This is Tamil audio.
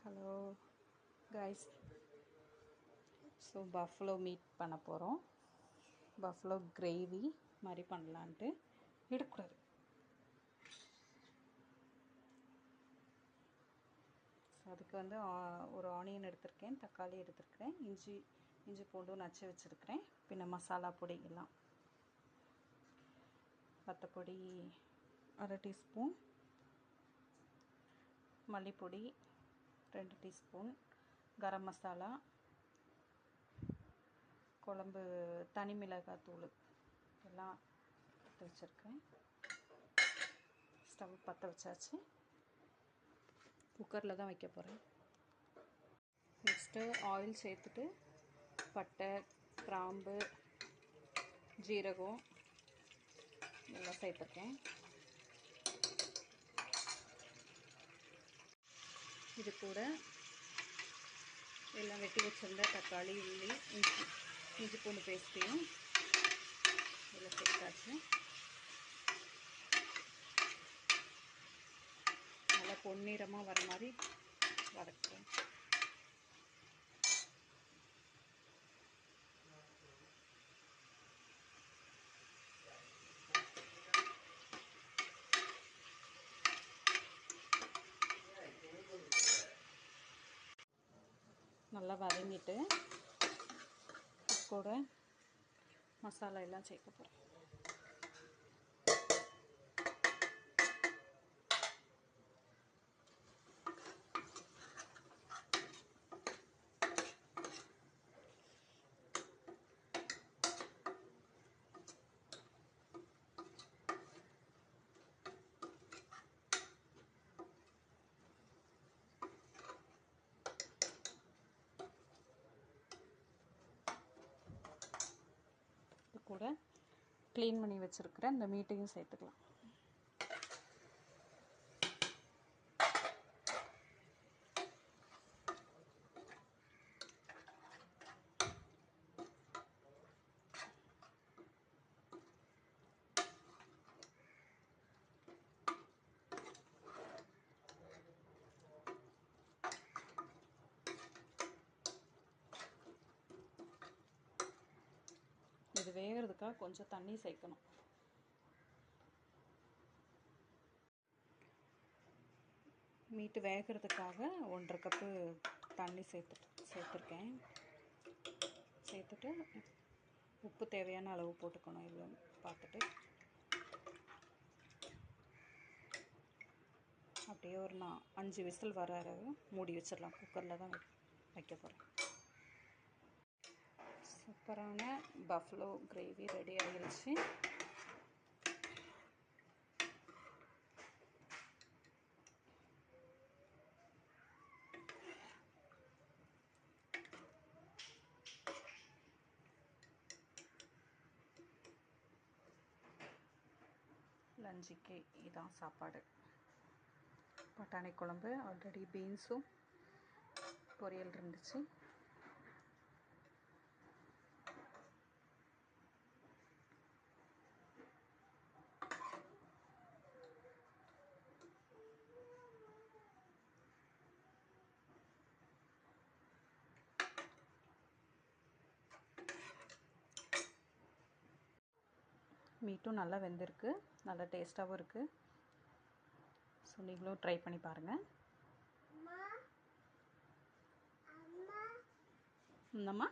ஹலோ கைஸ், ஸோ பஃப்லோ மீட் பண்ண போகிறோம். பஃப்லோ கிரேவி மாதிரி பண்ணலான்ட்டு. எடுக்கக்கூடாது. ஸோ அதுக்கு வந்து ஒரு ஆனியன் எடுத்திருக்கேன், தக்காளி எடுத்திருக்கிறேன், இஞ்சி பூண்டும் நச்சு வச்சுருக்கிறேன். பின்ன மசாலா பொடி எல்லாம் வத்தப்பொடி 1/2 டீஸ்பூன், மல்லிப்பொடி 2 டீஸ்பூன், கரம் மசாலா, குழம்பு தனி மிளகாய் தூள் எல்லாம் எடுத்து வச்சுருக்கேன். ஸ்டவ் பற்ற வச்சாச்சு. குக்கரில் தான் வைக்க போகிறேன். நெக்ஸ்ட்டு ஆயில் சேர்த்துட்டு பட்டை, கிராம்பு, ஜீரகம் எல்லாம் சேர்த்துருக்கேன். இது கூட எல்லாம் வெட்டி வச்சுருந்த தக்காளி, உள்ளி, இஞ்சி பூண்டு பேஸ்ட்டையும் இதில் சேர்த்தாச்சு. நல்லா பொன்னிறமாக வர மாதிரி வதக்குறேன். நல்லா வதங்கிட்டு கூட மசாலா எல்லாம் சேர்க்க போகிறேன். கூட க்ளீன் பண்ணி வச்சுருக்கிற இந்த மீட்டையும் சேர்த்துக்கலாம். இது வேகிறதுக்காக கொஞ்சம் தண்ணி சேர்க்கணும். மீட்டு வேகிறதுக்காக 1/2 கப்பு தண்ணி சேர்த்துருக்கேன். சேர்த்துட்டு உப்பு தேவையான அளவு போட்டுக்கணும். இவ்வளோ பார்த்துட்டு அப்படியே ஒரு 5 விசில் வர மூடி வச்சிடலாம். குக்கரில் தான் வைக்க போகிறேன். சூப்பரான பஃப்லோ கிரேவி ரெடி ஆகிருச்சு. லஞ்சுக்கு இதான் சாப்பாடு. பட்டாணி குழம்பு, ஆல்ரெடி பீன்ஸும் பொரியல் இருந்துச்சு. மீட்டும் நல்லா வெந்திருக்கு, நல்லா டேஸ்ட்டாகவும் இருக்குது. ஸோ நீங்களும் ட்ரை பண்ணி பாருங்கள். என்னம்மா?